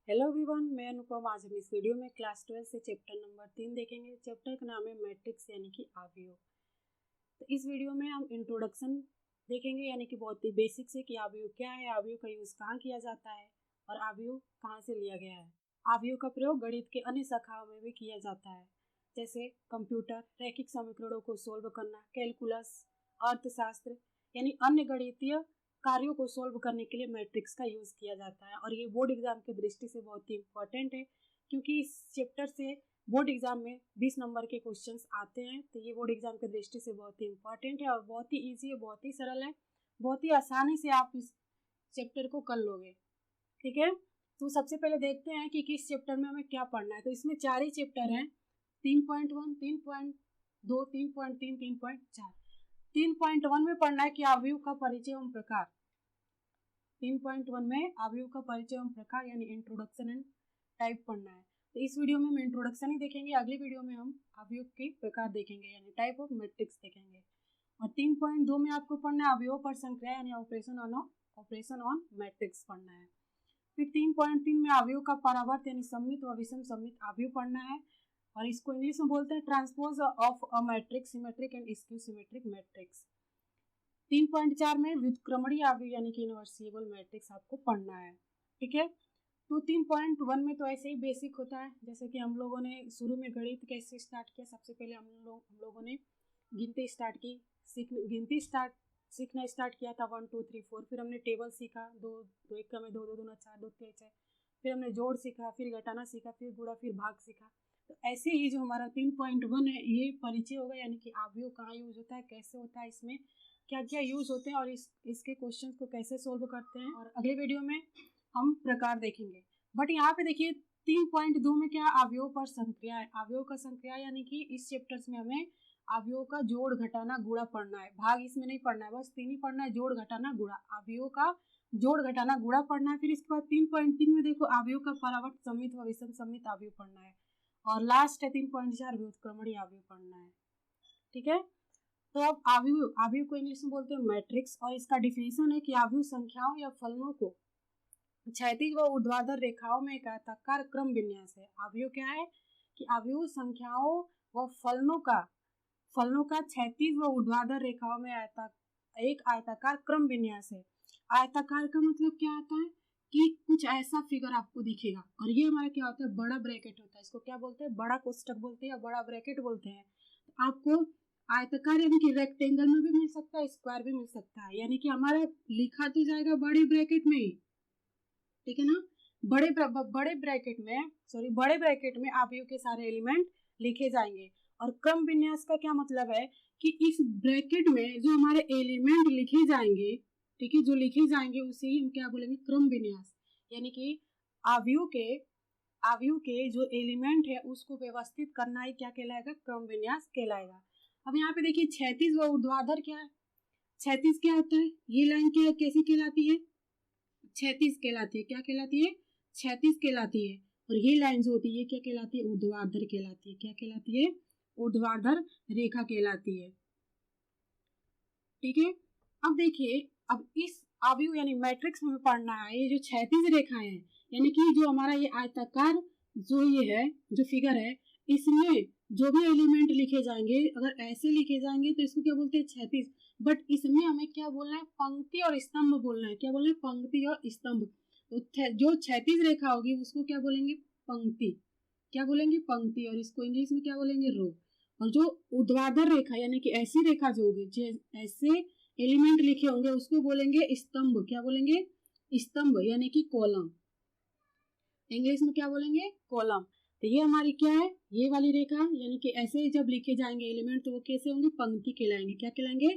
Hello everyone, मैं अनुपम। आज हम इस वीडियो में क्लास 12 से चैप्टर नंबर 3 देखेंगे। चैप्टर का नाम है मैट्रिक्स यानी कि अवयव। तो इस वीडियो में हम इंट्रोडक्शन देखेंगे यानी कि बहुत ही बेसिक से कि अवयव क्या है, अवयव का यूज़ कहाँ किया जाता है और अवयव कहाँ से लिया गया है। अवयव का प्रयोग गणित के अन्य शाखाओं में भी किया जाता है, जैसे कंप्यूटर, रैखिक समीकरणों को सोल्व करना, कैलकुलस, अर्थशास्त्र यानी अन्य गणितीय कार्यों को सोल्व करने के लिए मैट्रिक्स का यूज़ किया जाता है। और ये बोर्ड एग्जाम की दृष्टि से बहुत ही इंपॉर्टेंट है, क्योंकि इस चैप्टर से बोर्ड एग्जाम में 20 नंबर के क्वेश्चंस आते हैं। तो ये बोर्ड एग्जाम की दृष्टि से बहुत ही इंपॉर्टेंट है और बहुत ही ईजी है, बहुत ही सरल है, बहुत ही आसानी से आप इस चैप्टर को कर लोगे। ठीक है, तो सबसे पहले देखते हैं कि किस चैप्टर में हमें क्या पढ़ना है। तो इसमें 4 ही चैप्टर हैं, 3.1, 3.2, 3.3, 3.4। 3.1 में पढ़ना है कि अवयव का परिचय एवं प्रकार। 3.1 में अवयव का परिचय एवं प्रकार यानी इंट्रोडक्शन एंड टाइप पढ़ना है। तो इस वीडियो में हम इंट्रोडक्शन ही देखेंगे, अगली वीडियो में हम अवयव के प्रकार देखेंगे यानी टाइप ऑफ मैट्रिक्स देखेंगे। और 3.2 में आपको पढ़ना है अवयव पर संक्रिया यानी ऑपरेशन ऑन मैट्रिक्स पढ़ना है। फिर 3.3 में अवयव का परावर्त यानी सममित व विषम सममित अवयव पढ़ना है, और इसको इंग्लिश में बोलते हैं transpose of a matrix, symmetric and skew symmetric matrix. 3.4 में व्युत्क्रमणीय अवयव यानी कि इनवर्सिबल मैट्रिक्स आपको पढ़ना है। ठीक है, तो 3.1 में तो ऐसे ही बेसिक होता है, जैसे कि हम लोगों ने शुरू में गणित कैसे स्टार्ट किया। सबसे पहले हम लोगों ने गिनती स्टार्ट की, सीखना स्टार्ट किया था 1 2 3 4। फिर हमने टेबल सीखा, 2 1 में 2 2 दूना 4 2 3 6। फिर हमने जोड़ सीखा, फिर घटाना सीखा, फिर गुणा, फिर भाग सीखा। तो ऐसे ही जो हमारा 3.1 है ये परिचय होगा, यानी कि अवयव कहाँ यूज होता है, कैसे होता है, इसमें क्या क्या यूज होते हैं और इसके क्वेश्चंस को कैसे सोल्व करते हैं। और अगले वीडियो में हम प्रकार देखेंगे। बट यहाँ पे देखिए 3.2 में क्या, अवयव पर संक्रिया है। अवयव का संक्रिया यानी कि इस चैप्टर्स में हमें अवयव का जोड़ घटाना गुणा पढ़ना है, भाग इसमें नहीं पढ़ना है, बस 3 ही पढ़ना है, जोड़ घटाना गुणा। अवयव का जोड़ घटाना गुणा पढ़ना है। फिर इसके बाद 3.3 में देखो अवयव का परावर्त, सममित व विषम सममित अवयव पढ़ना है। और लास्ट है 3.4 व्युत्क्रमणीय अवयव पढ़ना है। ठीक है, तो अब अवयव को इंग्लिश में बोलते हैं मैट्रिक्स, और इसका डिफिनेशन है कि अवयव संख्याओं या फलनों को क्षैतिज व ऊर्ध्वाधर रेखाओं में एक आयताकार क्रम विन्यास है। अवयव क्या है कि अवयव संख्याओं व फलनों का क्षैतिज व ऊर्ध्वाधर रेखाओं में एक आयताकार क्रम विन्यास है। आयताकार का मतलब क्या आता है कि कुछ ऐसा फिगर आपको दिखेगा, और ये हमारा क्या होता है, बड़ा ब्रैकेट होता है। इसको क्या बोलते हैं, बड़ा कोष्टक बोलते हैं या बड़ा ब्रैकेट बोलते हैं। तो आपको आयताकार यानी कि रेक्टेंगल में भी मिल सकता है, स्क्वायर भी मिल सकता है, यानी कि हमारा लिखा तो जाएगा बड़े ब्रैकेट में ही। ठीक है ना, बड़े ब्रैकेट में अवयव के सारे एलिमेंट लिखे जाएंगे। और क्रम विन्यास का क्या मतलब है कि इस ब्रैकेट में जो हमारे एलिमेंट लिखे जाएंगे, ठीक है, जो लिखे जाएंगे उसे ही हम क्या बोलेंगे, क्रम विन्यास। यानी कि अवयव के जो एलिमेंट है उसको व्यवस्थित करना ही क्या कहलाएगा, क्रम विन्यास कहलाएगा। अब यहाँ पे देखिए क्षैतिज व ऊर्ध्वाधर क्या है। क्षैतिज क्या होता है, ये लाइन क्या कैसी कहलाती है, क्षैतिज कहलाती है। क्या कहलाती है, क्षैतिज कहलाती है। और ये लाइन जो होती है क्या कहलाती है, ऊर्ध्वाधर कहलाती है। क्या कहलाती है, ऊर्ध्वाधर रेखा कहलाती है। ठीक है, अब देखिए, अब इस अवयव यानी मैट्रिक्स में पढ़ना है, ये जो क्षैतिज रेखा है यानी कि जो हमारा ये आयताकार जो ये है, जो फिगर है, इसमें जो भी एलिमेंट लिखे जाएंगे, अगर ऐसे लिखे जाएंगे तो इसको क्या बोलते हैं, क्षैतिज। बट इसमें हमें क्या बोलना है, पंक्ति और स्तंभ बोलना है। क्या बोलना है, पंक्ति और स्तंभ। तो जो क्षैतिज रेखा होगी उसको क्या बोलेंगे, पंक्ति। क्या बोलेंगे, पंक्ति। और इसको इंग्लिश में क्या बोलेंगे, रो। और जो ऊर्ध्वाधर रेखा यानी कि ऐसी रेखा जो होगी, ऐसे एलिमेंट लिखे होंगे उसको बोलेंगे स्तंभ। क्या बोलेंगे, स्तंभ यानी कि कॉलम। इंग्लिश में क्या बोलेंगे, कॉलम। तो ये हमारी क्या है, ये वाली रेखा यानी कि ऐसे जब लिखे जाएंगे एलिमेंट तो वो कैसे होंगे, पंक्ति कहलाएंगे। क्या कहलाएंगे,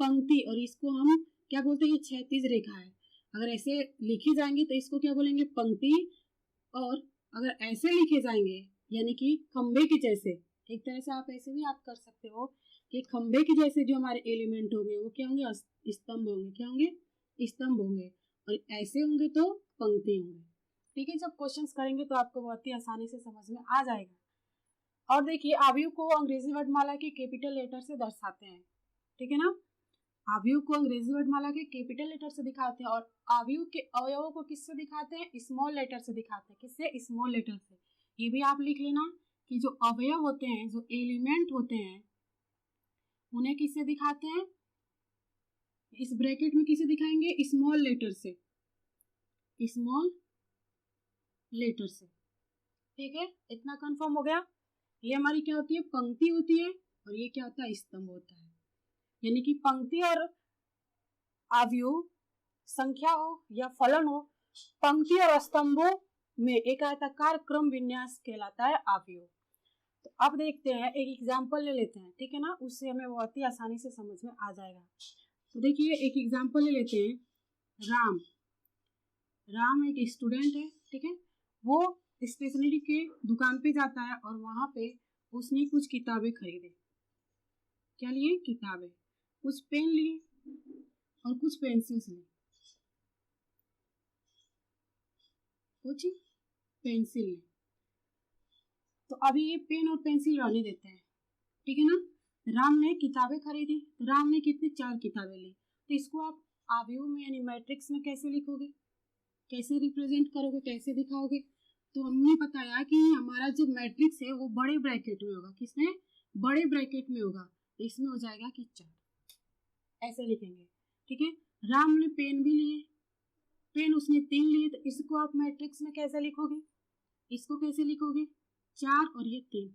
पंक्ति। और इसको हम क्या बोलते हैं, ये क्षैतिज रेखा है, अगर ऐसे लिखी जाएंगी तो इसको क्या बोलेंगे, पंक्ति। और अगर ऐसे लिखे जाएंगे यानी कि खंबे के जैसे, एक तरह से आप ऐसे भी आप कर सकते हो कि खंबे के जैसे जो हमारे एलिमेंट होंगे वो क्या होंगे, स्तंभ होंगे। क्या होंगे, स्तंभ होंगे। और ऐसे होंगे तो पंक्ति होंगे। ठीक है, जब क्वेश्चंस करेंगे तो आपको बहुत ही आसानी से समझ में आ जाएगा। और देखिए अवयव को अंग्रेजी वर्णमाला के कैपिटल लेटर से दर्शाते हैं। ठीक है ना, अवयव को अंग्रेजी वर्णमाला के कैपिटल लेटर से दिखाते हैं और अवयव के अवयवों को किससे दिखाते हैं, स्मॉल लेटर से दिखाते हैं। किससे, स्मॉल लेटर से। ये भी आप लिख लेना कि जो अवयव होते हैं, जो एलिमेंट होते हैं, उन्हें किससे दिखाते हैं, इस ब्रैकेट में किसे दिखाएंगे, स्मॉल लेटर से, स्मॉल लेटर से। ठीक है, इतना कंफर्म हो गया। ये हमारी क्या होती है, पंक्ति होती है और ये क्या होता है, स्तंभ होता है। यानी कि पंक्ति और अवयव, संख्या हो या फलन हो, पंक्ति और स्तंभों में एक आयताकार क्रम विन्यास कहलाता है अवयव। तो अब देखते हैं, एक एग्जांपल ले लेते हैं, ठीक है ना, उससे हमें बहुत ही आसानी से समझ में आ जाएगा। तो देखिए एक एग्जांपल ले लेते हैं। राम एक स्टूडेंट है, ठीक है। वो स्टेशनरी के दुकान पे जाता है और वहां पे उसने कुछ किताबें खरीदे। क्या लिए, किताबें। कुछ पेन लिए और कुछ पेंसिल्स लिए, कुछ पेंसिल लिए। तो अभी ये पेन और पेंसिल रहने देते हैं, ठीक है ना। राम ने किताबें खरीदी, तो राम ने कितनी, 4 किताबें ली। तो इसको आप अवयव में यानी मैट्रिक्स में कैसे लिखोगे, कैसे रिप्रेजेंट करोगे, कैसे दिखाओगे। तो हमने बताया कि हमारा जो मैट्रिक्स है वो बड़े ब्रैकेट में होगा। किसमें, बड़े ब्रैकेट में होगा। तो इसमें हो जाएगा कि 4, ऐसे लिखेंगे, ठीक है। राम ने पेन भी लिए, पेन उसने 3 लिए, तो इसको आप मैट्रिक्स में कैसे लिखोगे, इसको कैसे लिखोगे, 4 और ये 3,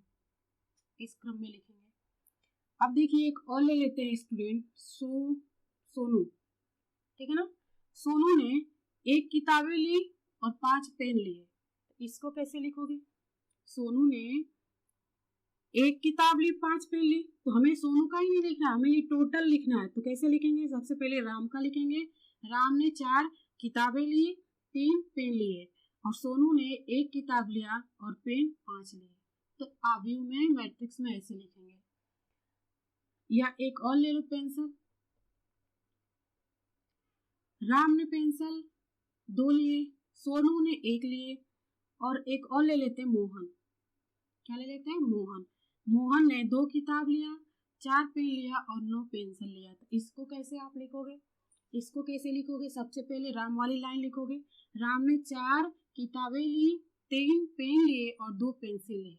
इस क्रम में लिखेंगे। अब देखिए एक और ले लेते हैं स्टूडेंट, सोनू, ठीक है ना। सोनू ने 1 किताबें ली और 5 पेन लिए। इसको कैसे लिखोगे, सोनू ने 1 किताब ली, 5 पेन ली। तो हमें सोनू का ही नहीं लिखना, हमें ये टोटल लिखना है। तो कैसे लिखेंगे, सबसे पहले राम का लिखेंगे। राम ने 4 किताबें ली, 3 पेन लिए, और सोनू ने 1 किताब लिया और पेन 5 लिए। तो अवयव में मैट्रिक्स में ऐसे लिखेंगे। या एक और ले लो, पेंसिल। राम ने पेंसिल 2 लिए, सोनू ने 1 लिए, और एक और ले लेते हैं, मोहन। क्या ले लेते हैं, मोहन। मोहन ने 2 किताब लिया, 4 पेन लिया और 9 पेंसिल लिया। तो इसको कैसे आप लिखोगे, इसको कैसे लिखोगे, सबसे पहले राम वाली लाइन लिखोगे। राम ने 4 किताबें ली, 3 पेन लिए और 2 पेंसिल लिए।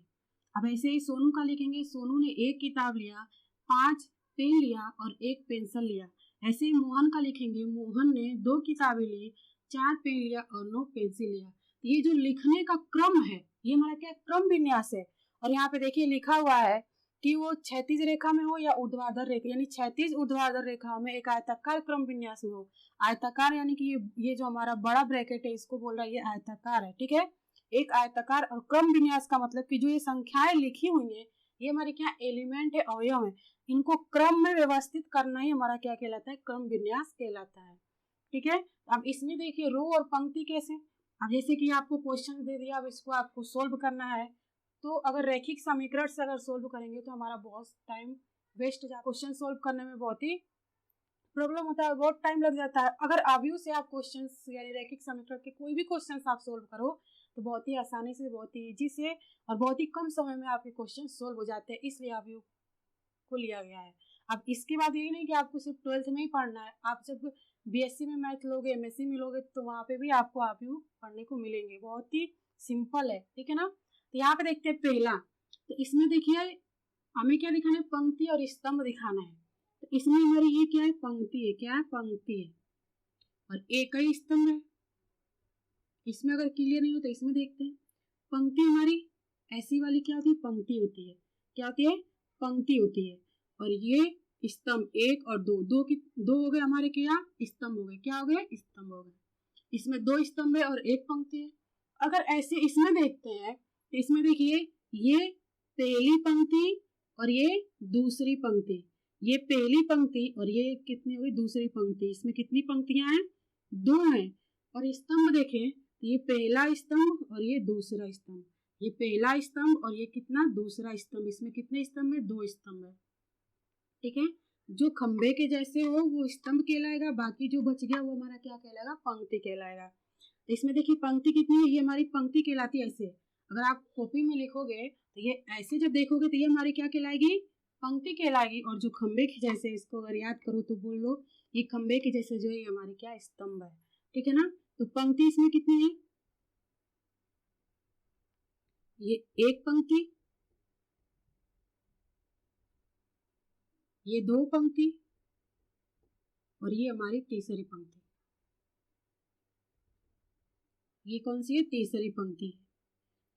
अब ऐसे ही सोनू का लिखेंगे। सोनू ने 1 किताब लिया, 5 पेन लिया और 1 पेंसिल लिया। ऐसे ही मोहन का लिखेंगे। मोहन ने 2 किताबें ली, 4 पेन लिया और 9 पेंसिल लिया। ये जो लिखने का क्रम है, ये हमारा क्या क्रम विन्यास है। और यहाँ पे देखिए लिखा हुआ है कि वो क्षैतिज रेखा में हो या ऊर्ध्वाधर रेखा, यानी क्षैतिज ऊर्ध्वाधर रेखा में एक आयताकार क्रम विन्यास में हो। आयताकार यानी कि ये जो हमारा बड़ा ब्रैकेट है, इसको बोल रहा है ये आयताकार है, ठीक है। एक आयताकार। और क्रम विन्यास का मतलब कि जो ये संख्याएं लिखी हुई है, ये हमारे क्या एलिमेंट है, अवयव है, इनको क्रम में व्यवस्थित करना ही हमारा क्या कहलाता है, क्रम विन्यास कहलाता है, ठीक है। अब इसमें देखिए रो और पंक्ति कैसे। अब जैसे कि आपको क्वेश्चन दे दिया, अब इसको आपको सोल्व करना है। तो अगर रैखिक समीकरण से अगर सोल्व करेंगे तो हमारा बहुत टाइम वेस्ट हो जाता है। क्वेश्चन सोल्व करने में बहुत ही प्रॉब्लम होता है, बहुत टाइम लग जाता है। अगर अवयव से आप क्वेश्चन यानी रैखिक समीकरण के कोई भी क्वेश्चन आप सोल्व करो तो बहुत ही आसानी से, बहुत ही ईजी से और बहुत ही कम समय में आपके क्वेश्चन सोल्व हो जाते हैं, इसलिए अवयव को लिया गया है। अब इसके बाद यही नहीं कि आपको सिर्फ 12th में ही पढ़ना है, आप जब बीएससी में मैथ लोगे, एमएससी में लोगे, तो वहाँ पे भी आपको अवयव पढ़ने को मिलेंगे। बहुत ही सिंपल है, ठीक है ना। तो यहाँ पे देखते हैं पहला, तो इसमें देखिए हमें क्या दिखाना है, पंक्ति और स्तंभ दिखाना है। तो इसमें हमारी ये क्या है, पंक्ति है, क्या है, पंक्ति है, और एक ही स्तंभ है। इसमें अगर क्लियर नहीं हो तो इसमें देखते हैं। पंक्ति हमारी ऐसी वाली क्या होती है, पंक्ति होती है। क्या होती है, पंक्ति होती है। और ये स्तंभ 1 और 2, दो हो गए हमारे, क्या स्तंभ हो गए, क्या हो गए, स्तंभ हो गए। इसमें 2 स्तंभ है और 1 पंक्ति है। अगर ऐसे इसमें देखते हैं तो इसमें देखिए ये पहली पंक्ति और ये दूसरी पंक्ति, ये पहली पंक्ति और ये कितनी हुई, दूसरी पंक्ति। इसमें कितनी पंक्तियां हैं, 2 हैं। और स्तंभ देखें तो ये पहला स्तंभ और ये दूसरा स्तंभ, ये पहला स्तंभ और ये कितना, दूसरा स्तंभ। इसमें कितने स्तंभ है, 2 स्तंभ है, ठीक है। जो खंबे के जैसे हो वो स्तंभ कहलाएगा, बाकी जो बच गया वो हमारा क्या कहलाएगा, पंक्ति कहलाएगा। तो इसमें देखिए पंक्ति कितनी है, ये हमारी पंक्ति कहलाती है। ऐसे अगर आप कॉपी में लिखोगे तो ये ऐसे जब देखोगे तो ये हमारी क्या कहलाएगी, पंक्ति कहलाएगी। और जो खंबे के जैसे, इसको अगर याद करो तो बोल लो ये खंबे के जैसे जो है हमारे क्या स्तंभ है, ठीक है ना। तो पंक्ति इसमें कितनी है, ये एक पंक्ति, ये दो पंक्ति और ये हमारी तीसरी पंक्ति। ये कौन सी है, तीसरी पंक्ति।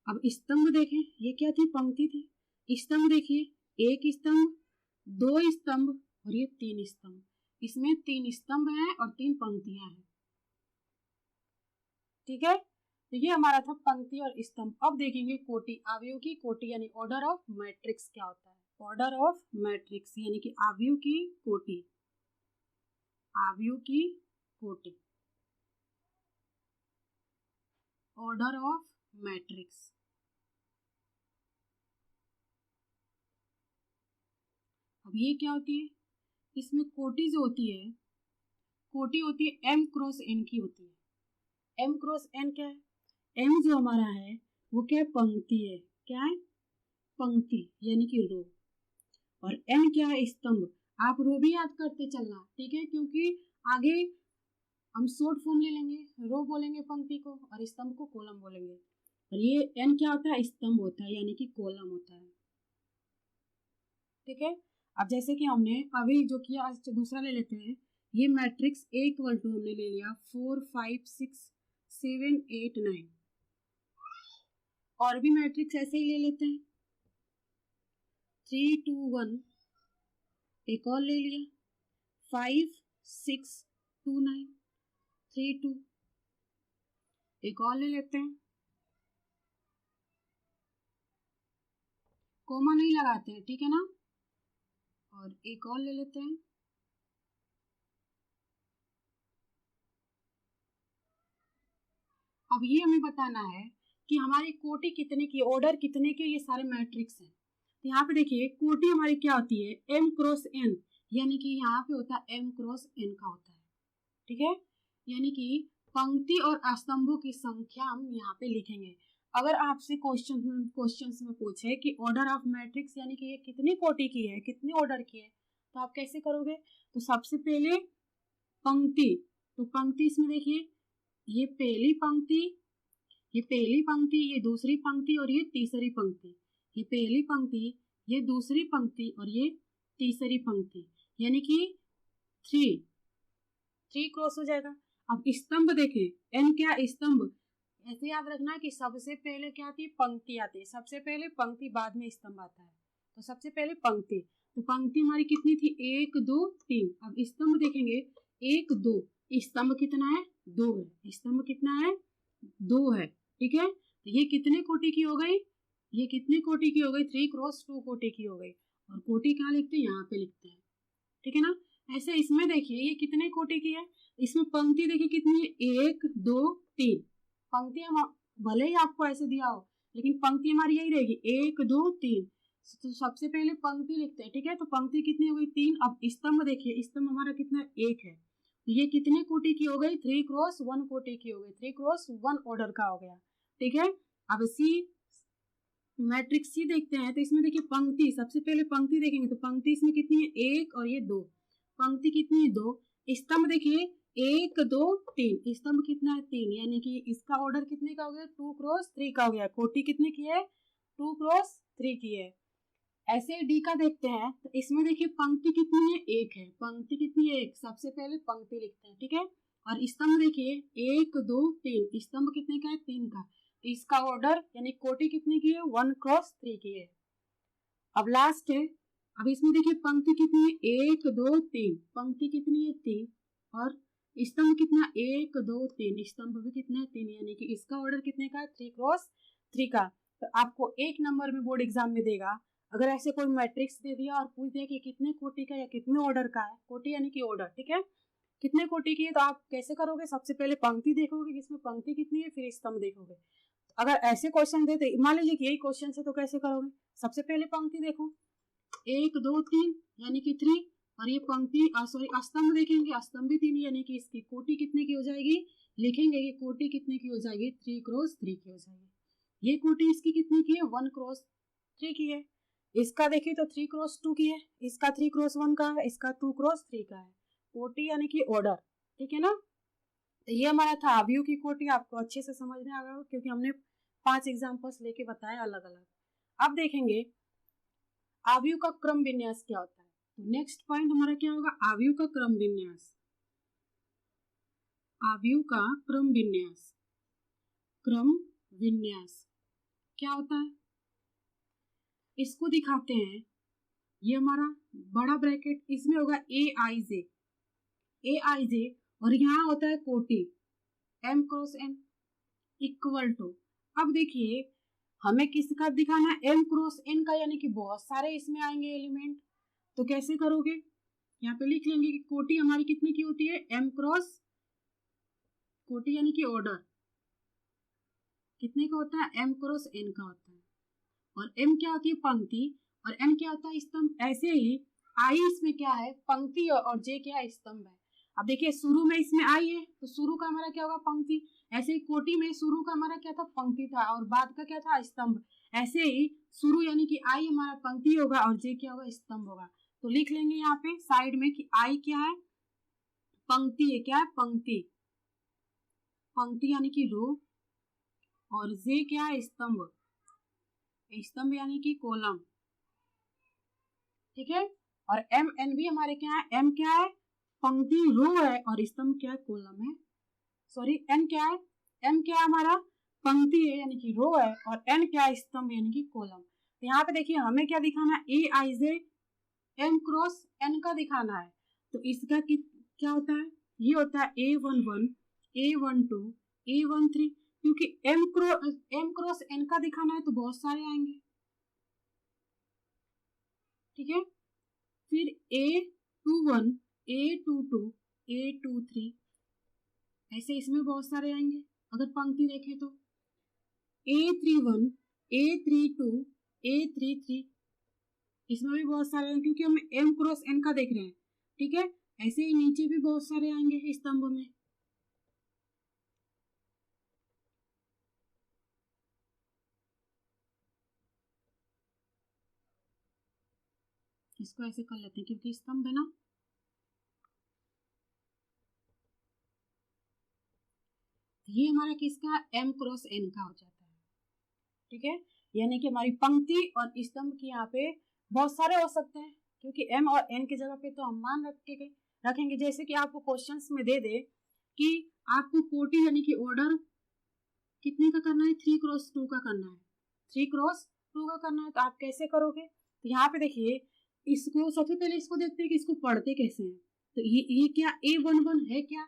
अब स्तंभ देखें, ये क्या थी, पंक्ति थी। स्तंभ देखिए, एक स्तंभ, दो स्तंभ और ये तीन स्तंभ। इसमें तीन स्तंभ हैं और तीन पंक्तियां हैं, ठीक है। तो ये हमारा था पंक्ति और स्तंभ। अब देखेंगे कोटि, आव्यूह की कोटि यानी ऑर्डर ऑफ मैट्रिक्स क्या होता है। ऑर्डर ऑफ मैट्रिक्स यानी कि आव्यूह की कोटि, आव्यूह की कोटि, ऑर्डर ऑफ मैट्रिक्स। अब ये क्या होती है, इसमें कोटि जो होती है, कोटि होती है m क्रॉस n की होती है। m क्रॉस n क्या है, m जो हमारा है वो क्या है, पंक्ति है। क्या है, पंक्ति यानी कि रो, और n क्या है, स्तंभ। आप रो भी याद करते चलना, ठीक है, क्योंकि आगे हम शॉर्ट फॉर्म ले लेंगे, रो बोलेंगे पंक्ति को और स्तंभ को कॉलम बोलेंगे। और ये n क्या होता है, स्तंभ होता है यानी कि कॉलम होता है, ठीक है। अब जैसे कि हमने अभी जो किया, आज दूसरा ले लेते हैं। ये मैट्रिक्स A इक्वल टू हमने ले लिया 4 5 6 7 8 9। और भी मैट्रिक्स ऐसे ही ले लेते हैं, 3 2 1, एक और ले लिया 5 6 2 9 3 2, एक और ले लेते हैं, कोमा नहीं लगाते हैं, ठीक है ना। और एक और ले लेते हैं, अब ये हमें बताना है कि हमारी कोटि कितने की, ऑर्डर कितने के, ये सारे मैट्रिक्स हैं। तो यहाँ पे देखिए कोटि हमारी क्या होती है, m क्रॉस n, यानी कि यहाँ पे होता है m क्रॉस n का होता है, ठीक है। यानी कि पंक्ति और स्तंभों की संख्या हम यहाँ पे लिखेंगे। अगर आपसे क्वेश्चंस में पूछे कि ऑर्डर ऑफ मैट्रिक्स यानी कि ये कितनी कोटि की है, कितने ऑर्डर की है, तो आप कैसे करोगे। तो सबसे पहले पंक्ति, तो पंक्ति इसमें देखिए, ये पहली पंक्ति, ये पहली पंक्ति, ये दूसरी पंक्ति और ये तीसरी पंक्ति। ये पहली पंक्ति, ये दूसरी पंक्ति और ये तीसरी पंक्ति, यानी कि 3 क्रॉस हो जाएगा। अब स्तंभ देखें, n क्या, स्तंभ। ऐसे याद रखना कि सबसे पहले क्या आती है, पंक्ति आती है। सबसे पहले पंक्ति, बाद में स्तंभ आता है। तो सबसे पहले पंक्ति, तो पंक्ति हमारी कितनी थी, 1 2 3। अब स्तंभ देखेंगे, 1 2, स्तंभ कितना है, 2 है। स्तंभ कितना है, 2 है, ठीक है। तो ये कितने कोटि की हो गई, ये कितने कोटि की हो गई, 3 क्रॉस 2 कोटि की हो गई। और कोटि कहाँ लिखते हैं, यहाँ पे लिखते हैं, ठीक है ना। ऐसे इसमें देखिए ये कितने कोटि की है, इसमें पंक्ति देखिए कितनी है, 1 2 3। पंक्ति हम भले ही आपको ऐसे दिया हो, लेकिन पंक्ति हमारी यही रहेगी, 1 2 3। तो सबसे पहले पंक्ति लिखते हैं, ठीक है। तो पंक्ति कितनी हो गई, 3। अब स्तंभ देखिए, स्तंभ हमारा कितना, 1 है। ये कितने कोटि की हो गई, 3 क्रॉस 1 कोटि की हो गई, 3 क्रॉस 1 ऑर्डर का हो गया, ठीक है। अब सी मैट्रिक्स सी देखते हैं, तो इसमें देखिए पंक्ति, सबसे पहले पंक्ति देखेंगे तो पंक्ति इसमें कितनी है, 1 और ये 2। पंक्ति कितनी है, 2। स्तंभ देखिए 1 2 3, स्तंभ कितना है, 3, यानी कि इसका ऑर्डर कितने का हो गया, 2 क्रॉस 3 का हो गया। कोटि कितने की है, 2 क्रॉस 3 की है। ऐसे डी का देखते हैं, तो इसमें देखिए पंक्ति कितनी है, 1 है। पंक्ति कितनी है, 1। सबसे पहले पंक्ति लिखते हैं, ठीक है। और स्तंभ देखिए 1 2 3, स्तंभ कितने का है, 3 का। तो इसका ऑर्डर यानी कोटि कितने की है, 1 क्रॉस 3 की है। अब लास्ट है, अब इसमें देखिए पंक्ति कितनी है, 1 2 3, पंक्ति कितनी है, 3। और स्तंभ कितना, 1 2 3, स्तंभ भी कितना है, 3, यानी कि इसका ऑर्डर कितने का है, 3 क्रॉस 3 का। तो आपको 1 नंबर में बोर्ड एग्जाम में देगा, अगर ऐसे कोई मैट्रिक्स दे दिया और पूछ दिया कि कितने कोटि का या कितने ऑर्डर का है, कोटि यानी कि ऑर्डर, ठीक है, कितने कोटि की है, तो आप कैसे करोगे, सबसे पहले पंक्ति देखोगे कि इसमें पंक्ति कितनी है, फिर स्तंभ देखोगे। तो अगर ऐसे क्वेश्चन देते, मान लीजिए कि यही क्वेश्चन है, तो कैसे करोगे, सबसे पहले पंक्ति देखो, 1 2 3 यानी कि 3, और ये पंक्ति सॉरी स्तंभ देखेंगे, स्तंभ भी 3, यानी कि इसकी कोटि कितने की हो जाएगी, लिखेंगे ये कोटि कितने की हो जाएगी, 3 क्रॉस 3 की हो जाएगी। ये कोटि इसकी कितनी की है, 1 क्रॉस 3 की है। इसका देखिए तो 3 क्रॉस 2 की है, इसका 3 क्रॉस 1 का है, इसका 2 क्रॉस 3 का है। कोटि यानी कि ऑर्डर, ठीक है ना। तो ये हमारा था अवयव की कोटि, आपको अच्छे से समझ में आ गया क्योंकि हमने 5 एग्जाम्पल्स लेके बताया अलग अलग। अब देखेंगे अवयव का क्रम विन्यास क्या होता है। तो नेक्स्ट पॉइंट हमारा क्या होगा, अवयव का क्रम विन्यास। अवयव का क्रम विन्यास, क्रम विन्यास क्या होता है इसको दिखाते हैं। ये हमारा बड़ा ब्रैकेट, इसमें होगा AIJ, AIJ, और यहाँ होता है कोटि M cross N equal to. अब देखिए हमें किसका दिखाना है, M क्रॉस N का, यानी कि बहुत सारे इसमें आएंगे एलिमेंट। तो कैसे करोगे, यहाँ पे लिख लेंगे कि कोटि हमारी कितने की होती है, M क्रॉस, कोटि यानी कि ऑर्डर कितने का होता है, M क्रॉस N का होता है। और M क्या होती है, पंक्ति, और N क्या होता है, स्तंभ। ऐसे ही I इसमें क्या है, पंक्ति, और J क्या है, स्तंभ है। अब देखिए शुरू में इसमें I है तो शुरू का हमारा क्या होगा, पंक्ति। ऐसे ही कोटि में शुरू का हमारा क्या था, पंक्ति था, और बाद का क्या था, स्तंभ। ऐसे ही शुरू यानी कि I हमारा पंक्ति होगा और J क्या होगा, स्तंभ होगा। तो लिख लेंगे यहाँ पे साइड में कि I क्या है, पंक्ति है, क्या है, पंक्ति, पंक्ति यानी कि रो, और J क्या है, स्तंभ, स्तंभ यानी कि कॉलम, ठीक है। और MN भी हमारे क्या है, M क्या है, पंक्ति रो है, और स्तंभ क्या है, कॉलम है। सॉरी N क्या है, M क्या है हमारा, पंक्ति है यानी कि रो है, और N क्या है, स्तंभ यानी कि कॉलम। तो यहाँ पे देखिए हमें क्या दिखाना है, AIJ M क्रॉस N का दिखाना है। तो इसका क्या होता है, ये होता है A11, A12, A13, क्योंकि M क्रॉस N का दिखाना है तो बहुत सारे आएंगे, ठीक है। फिर A21, A22, A23, ऐसे इसमें बहुत सारे आएंगे अगर पंक्ति देखें तो। A31, A32, A33, इसमें भी बहुत सारे आएंगे क्योंकि हम M क्रॉस N का देख रहे हैं, ठीक है। ऐसे ही नीचे भी बहुत सारे आएंगे स्तंभ में। इसको ऐसे कर लेते हैं क्योंकि स्तंभ है ना। ये हमारा किसका, M क्रॉस N का हो जाता है, ठीक है। यानी कि हमारी पंक्ति और स्तंभ की यहाँ पे बहुत सारे हो सकते हैं क्योंकि M और N की जगह पे तो हम मान रखेंगे। जैसे कि आपको क्वेश्चंस में दे दे कि आपको कोटि यानी कि ऑर्डर कितने का करना है, 3 क्रॉस 2 का करना है, 3 क्रॉस 2 का करना है। तो आप कैसे करोगे, तो यहाँ पे देखिए इसको सबसे पहले इसको देखते हैं कि इसको पढ़ते कैसे हैं। तो ये क्या A11 है, क्या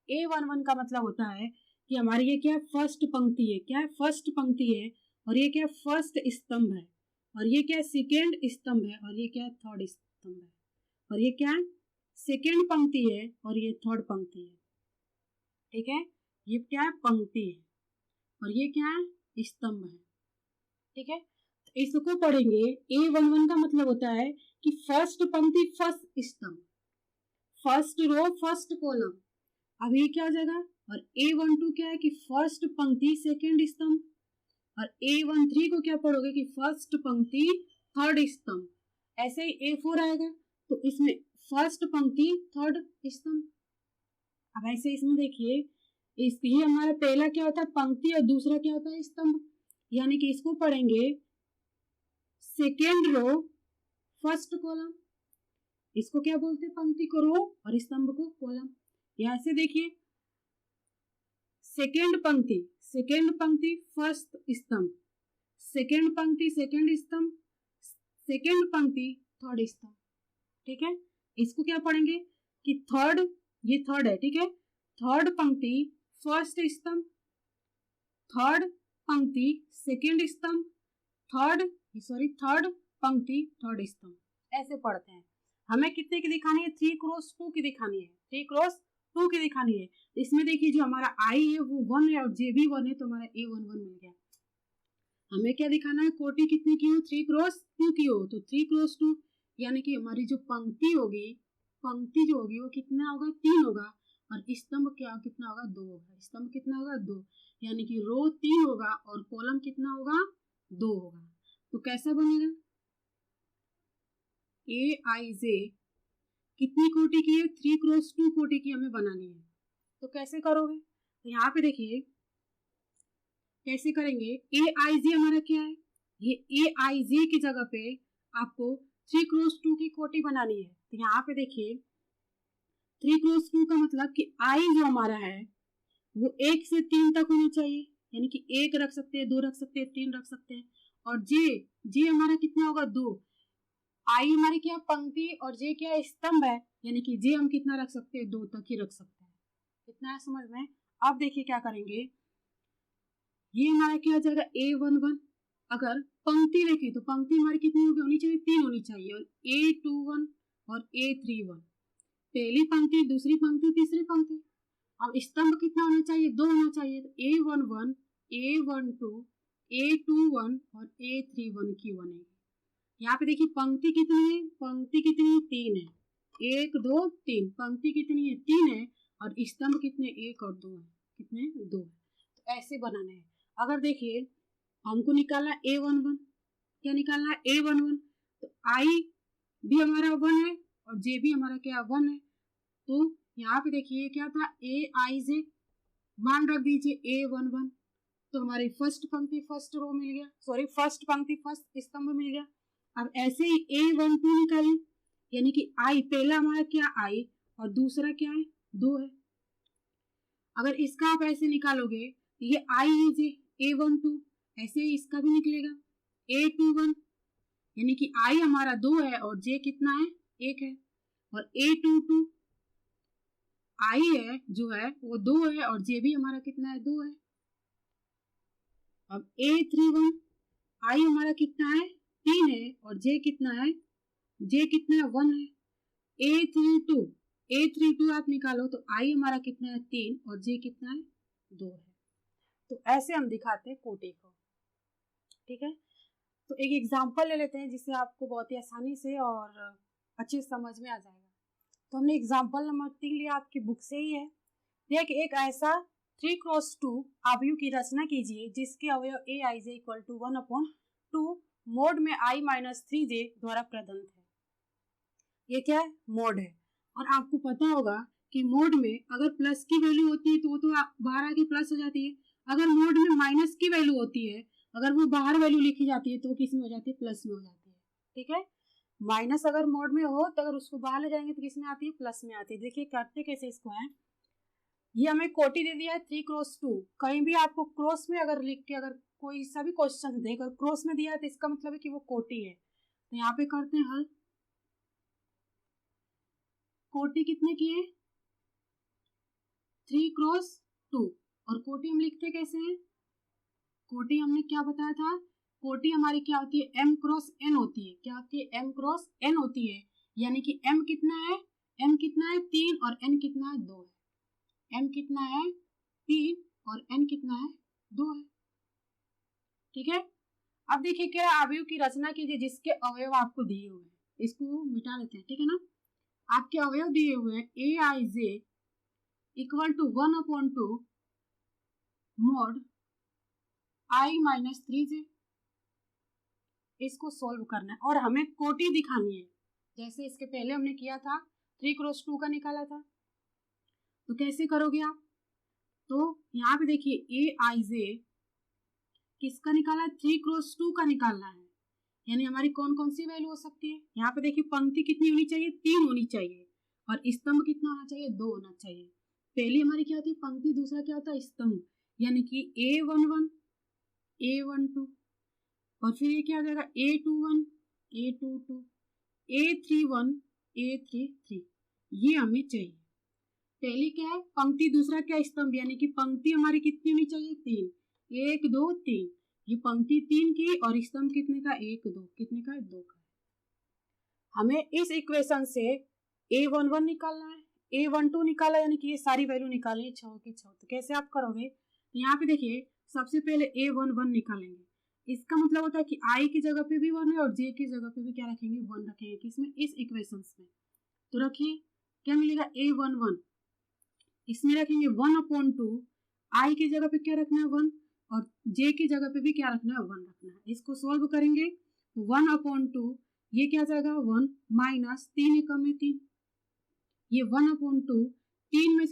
A11 का मतलब होता है कि हमारी ये क्या फर्स्ट पंक्ति है, क्या है फर्स्ट पंक्ति है, और ये क्या फर्स्ट स्तंभ है, और ये क्या सेकेंड स्तंभ है, और ये क्या थर्ड स्तंभ है, और ये क्या सेकेंड पंक्ति है, और ये थर्ड पंक्ति है, ठीक है। ये क्या है, पंक्ति है, और ये क्या है, स्तंभ है, ठीक है। तो इसको पढ़ेंगे A11 का मतलब होता है कि फर्स्ट पंक्ति फर्स्ट स्तंभ, फर्स्ट रो फर्स्ट कॉलम। अब ये क्या हो जाएगा, और A12 क्या है कि फर्स्ट पंक्ति सेकेंड स्तंभ, और A13 को क्या पढ़ोगे कि फर्स्ट पंक्ति थर्ड स्तंभ। ऐसे ही A4 आएगा तो इसमें फर्स्ट पंक्ति थर्ड स्तंभ। अब ऐसे इसमें देखिए ये हमारा पहला क्या होता है, पंक्ति, और दूसरा क्या होता है, स्तंभ। यानी कि इसको पढ़ेंगे सेकेंड रो फर्स्ट कॉलम, इसको क्या बोलते हैं, पंक्ति को रो और स्तंभ को कॉलम। यहाँ से देखिए सेकेंड पंक्ति फर्स्ट स्तंभ, सेकेंड पंक्ति सेकेंड स्तंभ, सेकेंड पंक्ति थर्ड स्तंभ, ठीक है। इसको क्या पढ़ेंगे कि थर्ड, ये थर्ड है, ठीक है, थर्ड पंक्ति फर्स्ट स्तंभ, थर्ड पंक्ति सेकेंड स्तंभ, थर्ड पंक्ति थर्ड स्तंभ। ऐसे पढ़ते हैं। हमें कितने की दिखानी है, 3 क्रॉस 2 की दिखानी है, 3 क्रॉस 2 की दिखानी है। इसमें देखिए जो हमारा I है वो 1 है और J भी 1 है, तो हमारा A11 मिल गया। हमें क्या दिखाना है, कोटि कितनी की हो, 3 क्रॉस 2 की हो, तो 3 क्रॉस 2 यानी कि हमारी जो पंक्ति होगी, पंक्ति जो होगी वो कितना होगा, 3 होगा, और स्तंभ क्या कितना होगा, 2 होगा। स्तंभ कितना होगा, 2, यानी कि रो 3 होगा और कॉलम कितना होगा, 2 होगा। तो कैसा बनेगा, AIJ कितनी कोटि की है, 3x2 कोटि की हमें बनानी है। तो कैसे करोगे, तो यहाँ पे देखिए कैसे करेंगे। ए आई जे हमारा क्या है, ये ए आई जे की जगह पे आपको 3x2 की कोटि बनानी है। तो यहाँ पे देखिए 3x2 का मतलब कि आई जो हमारा है वो 1 से 3 तक होना चाहिए, यानी कि 1 रख सकते हैं, 2 रख सकते हैं, 3 रख सकते हैं। और जे हमारा कितना होगा, 2। आई हमारी क्या पंक्ति और जे क्या स्तंभ है, यानी कि जे हम कितना रख सकते हैं, 2 तक ही रख सकते हैं। कितना है समझ में। अब देखिए क्या करेंगे, ये हमारा क्या हो जाएगा A11। अगर पंक्ति देखिए तो पंक्ति हमारी कितनी होनी चाहिए, 3 होनी चाहिए। और A21 और A31, पहली पंक्ति, दूसरी पंक्ति, तीसरी पंक्ति। अब स्तंभ कितना होना चाहिए, 2 होना चाहिए। तो A11, A12, A21 और A31 की बनेगी। यहाँ पे देखिए पंक्ति कितनी है, पंक्ति कितनी है, 3 है। 1 2 3, पंक्ति कितनी है, 3 है। और स्तंभ कितने, 1 और 2 है, कितने, 2 है। तो ऐसे बनाना है। अगर देखिए हमको निकालना A11, क्या निकालना है, A11। तो आई भी हमारा 1 है और जे भी हमारा क्या 1 है। तो यहाँ पे देखिए क्या था, ए आई जे, मान रख दीजिए A11। तो हमारी फर्स्ट पंक्ति फर्स्ट रो मिल गया, सॉरी फर्स्ट पंक्ति फर्स्ट स्तंभ मिल गया। अब ऐसे ही A12 निकालें, यानी कि आई पहला हमारा क्या आई और दूसरा क्या है, 2 है। अगर इसका आप ऐसे निकालोगे, ये आई है जे A12, ऐसे ही इसका भी निकलेगा A21, यानी कि आई हमारा 2 है और जे कितना है, 1 है। और A22 आई है जो है वो 2 है और जे भी हमारा कितना है, 2 है। अब A31 आई हमारा कितना है, 3 है और जे कितना है, जे कितना है, 1 है। A32 आप निकालो तो आई हमारा कितना है, 3 और जे कितना है, 2 है। तो ऐसे हम दिखाते हैं कोटि को, ठीक है। तो एक एग्जांपल ले लेते हैं जिससे आपको बहुत ही आसानी से और अच्छे समझ में आ जाएगा। तो हमने एग्जांपल नंबर 3 लिया, आपकी बुक से ही है। देख, एक ऐसा 3x2 आव्यूह की रचना कीजिए जिसके अवयव ए I J equal to 1/2 mode में i माइनस 3j द्वारा प्रदत्त है। ये क्या है, मोड है। और आपको पता होगा कि मोड में अगर प्लस की वैल्यू होती है तो वो तो बाहर आके प्लस हो जाती है। अगर मोड में माइनस की वैल्यू होती है, अगर वो बाहर वैल्यू लिखी जाती है तो वो किस में हो जाती है, प्लस में हो जाती है, ठीक है। माइनस अगर मोड में हो तो अगर उसको बाहर ले जाएंगे तो किस में आती है, प्लस में आती है। देखिए करते कैसे इसको है, ये हमें कोटि दे दिया है 3x2। कहीं भी आपको क्रॉस में अगर लिख के अगर कोई सा भी क्वेश्चन देकर क्रॉस में दिया है तो इसका मतलब है कि वो कोटि है। तो यहाँ पे करते हैं हल। कोटि कितने की है, 3x2। और कोटि हम लिखते कैसे हैं, कोटि हमने क्या बताया था, कोटि हमारी क्या होती है, m क्रॉस n होती है। क्या होती है, m क्रॉस n होती है। यानी कि m कितना है, m कितना है, 3 और n कितना है, 2 है। m कितना है, 3 और n कितना है, 2 है, ठीक है। अब देखिए क्या आव्यूह की रचना कीजिए जिसके अवयव आपको दिए हुए हैं। इसको मिटा लेते हैं, ठीक है ना। आपके अवयव दिए हुए हैं A I J equal to 1/2 mod i minus 3j। इसको सोल्व करना है और हमें कोटि दिखानी है, जैसे इसके पहले हमने किया था 3x2 का निकाला था। तो कैसे करोगे आप, तो यहाँ पे देखिए ए आई जे किसका निकाला है, 3x2 का निकालना है। यानी हमारी कौन कौन सी वैल्यू हो सकती है, यहाँ पे देखिए पंक्ति कितनी होनी चाहिए, 3 होनी चाहिए। और स्तंभ कितना होना चाहिए, 2 होना चाहिए। पहली हमारी क्या होती है, पंक्ति, दूसरा क्या होता है, स्तंभ। यानी कि A11 A12 और फिर ये क्या हो जाएगा, A21 A22 A31 A33। ये हमें चाहिए। पहली क्या है पंक्ति, दूसरा क्या स्तंभ। यानी कि पंक्ति हमारी कितनी होनी चाहिए, 3, 1 2 3। ये पंक्ति 3 की और स्तंभ कितने का, 1 2, कितने का है, 2 का। हमें इस इक्वेशन से A11 निकालना है, A12 निकाला, यानी कि ये सारी वैल्यू निकालनी है 6 की 6। तो कैसे आप करोगे, तो यहाँ पे देखिए सबसे पहले A11 निकालेंगे। इसका मतलब होता है कि I की जगह पे भी 1 है और J की जगह पे भी क्या रखेंगे, 1 रखेंगे। किसमें, इस इक्वेशन में। तो रखिए क्या मिलेगा, A11 इसमें रखेंगे 1/2। I की जगह पे क्या रखना है, 1 और J की जगह पे भी क्या रखना है, 1 रखना है। इसको सोल्व करेंगे तो 1/2 ये क्या जाएगा, 1 माइनस 3 एकम में 3 ये 1/2, 3 में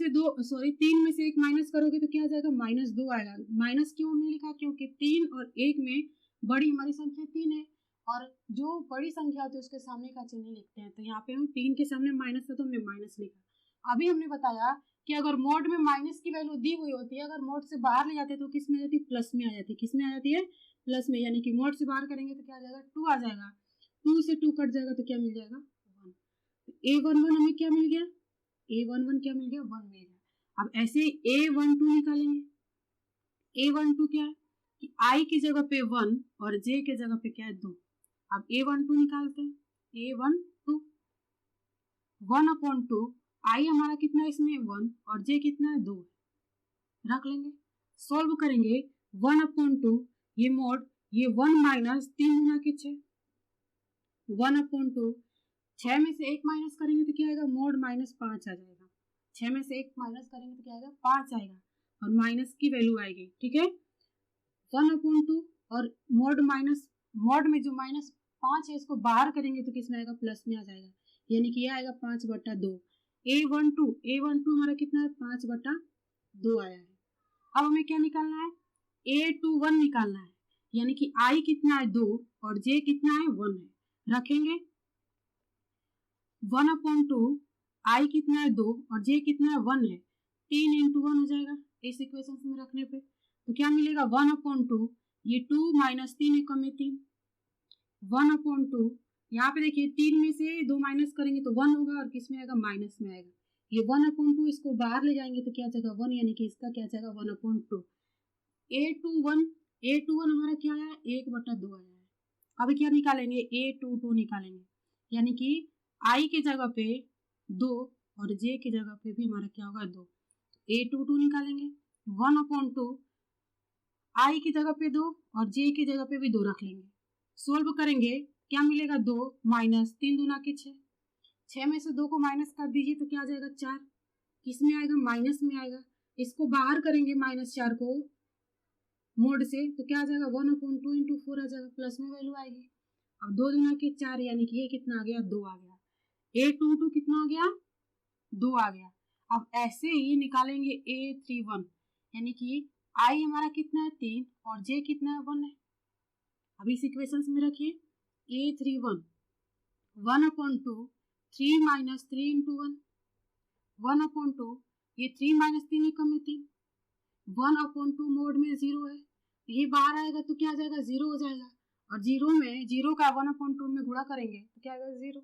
से 1 माइनस करोगे तो क्या आ जाएगा, -2 आएगा। माइनस क्यों हमने लिखा, क्योंकि 3 और 1 में बड़ी हमारी संख्या 3 है, और जो बड़ी संख्या होती है उसके सामने का चिन्ह लिखते हैं। तो यहाँ पे हम 3 के सामने माइनस था तो हमने माइनस लिखा। अभी हमने बताया कि अगर मोड में माइनस की वैल्यू दी हुई होती है, अगर मोड से बाहर ले जाते हैं तो किस में आ जाती है, प्लस में आ जाती है। किस में आ जाती है, प्लस में, यानी कि मोड से बाहर करेंगे तो क्या आ जाएगा, 2 आ जाएगा। 2 से 2 कट जाएगा तो क्या मिल जाएगा, 1। A11 हमें क्या मिल गया, A11 क्या मिल गया, 1 मिल गया। अब ऐसे A12 निकालेंगे। A12 क्या है कि I की जगह पे 1 और J की जगह पे क्या है, 2। अब A12 निकालते हैं। A12 1/2, I हमारा कितना है इसमें, 1, और J कितना है, 2 रख लेंगे। सॉल्व करेंगे 1/2, ये मोड, ये 1 माइनस 3 गुना के 6, 1/2, 6 में से 1 माइनस करेंगे तो क्या आएगा, मोड -5 आ जाएगा। 6 में से 1 माइनस करेंगे तो क्या आएगा, 5 आएगा, और माइनस की वैल्यू आएगी। ठीक है, 1/2 और मोड में जो -5 है इसको बाहर करेंगे तो किस में आएगा, प्लस में आ जाएगा, यानी कि ये आएगा 5/2। A12 हमारा कितना है, 5/2 आया है। अब हमें क्या निकालना है, A21 निकालना है, यानी कि I कितना है, 2, और J कितना है, 1 है। रखेंगे 1/2, I कितना है, 2, और J कितना है, 1 है। 3 × 1 हो जाएगा इस इक्वेशन में रखने पे, तो क्या मिलेगा, 1/2, ये 2 माइनस 3 है, कम है 3, 1/2। यहाँ पे देखिए 3 में से 2 माइनस करेंगे तो 1 होगा, और किस में आएगा, माइनस में आएगा। ये 1/2 इसको बाहर ले जाएंगे तो क्या जाएगा, 1, यानी कि इसका क्या जाएगा, 1/2। A21 हमारा क्या आया, 1/2 आया है। अभी क्या निकालेंगे, A22 निकालेंगे, यानी कि I की जगह पे 2 और J की जगह पे भी हमारा क्या होगा, 2। A22 निकालेंगे, 1/2, I की जगह पे 2 और J की जगह पे भी 2 रख लेंगे। सोल्व करेंगे क्या मिलेगा, 2 माइनस 3 दूना के 6, 6 में से 2 को माइनस कर दीजिए तो क्या आ जाएगा, 4। किस में आएगा, माइनस में आएगा। इसको बाहर करेंगे -4 को मोड से तो क्या आ जाएगा, 1/2 × 4 आ जाएगा, प्लस में वैल्यू आएगी। अब 2 दूना के 4, यानी कि ये कितना आ गया, 2 आ गया। A22 कितना आ गया, 2 आ गया। अब ऐसे ही निकालेंगे A31, यानी कि I हमारा कितना है, 3, और J कितना है, 1 है। अब इस इक्वेशन में रखिए A31 1/2, 3 माइनस 3 × 1, 1/2, ये 3 माइनस 3 है, कम है 3, 1/2 मोड में 0 है, ये बाहर आएगा तो क्या आ जाएगा, 0 हो जाएगा, और 0 का 1/2 में गुणा करेंगे तो क्या आएगा, 0,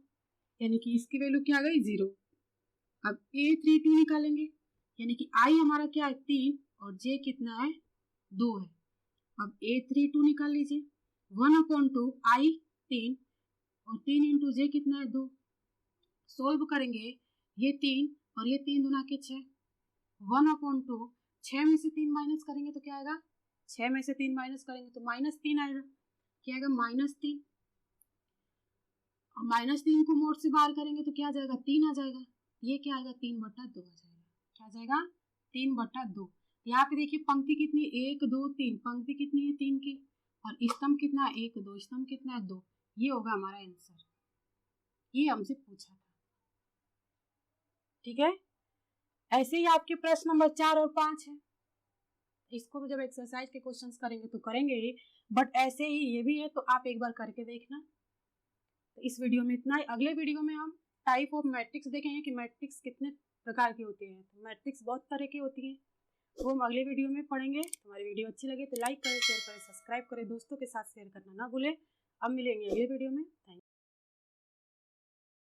यानी कि इसकी वैल्यू क्या आ गई, 0। अब A32 निकालेंगे, यानी कि I हमारा क्या है, 3, और J कितना है, 2 है। अब A32 निकाल लीजिए, 1/2 I 3, और 3 × J कितना है, 2। सोल्व करेंगे, ये 3 और ये 3 दूना के 6, 1/2, 6 में से 3 माइनस करेंगे तो क्या आएगा, 6 में से 3 माइनस करेंगे तो -3 आएगा। क्या आएगा, -3। और -3 को मोड से बाहर करेंगे तो क्या आ जाएगा, 3 आ जाएगा। ये क्या आएगा, 3/2 आ जाएगा। क्या आ जाएगा, 3/2। यहाँ पे देखिए पंक्ति कितनी, 1 2 3, पंक्ति कितनी है, 3 की, और स्तंभ कितना है, 1 2, स्तंभ कितना है, 2। ये होगा हमारा आंसर, ये हमसे पूछा था। ठीक है, ऐसे ही आपके प्रश्न नंबर 4 और 5 है। इसको तो जब एक्सरसाइज के क्वेश्चंस करेंगे तो करेंगे ही, बट ऐसे ही ये भी है, तो आप एक बार करके देखना। तो इस वीडियो में इतना ही। अगले वीडियो में हम टाइप ऑफ मैट्रिक्स देखेंगे कि मैट्रिक्स कितने प्रकार की होती है। तो मैट्रिक्स बहुत तरह की होती है, वो हम अगले वीडियो में पढ़ेंगे। हमारी वीडियो अच्छी लगे तो लाइक करें, शेयर करें, सब्सक्राइब करें, दोस्तों के साथ शेयर करना ना भूलें। अब मिलेंगे अगले वीडियो में। Thank you.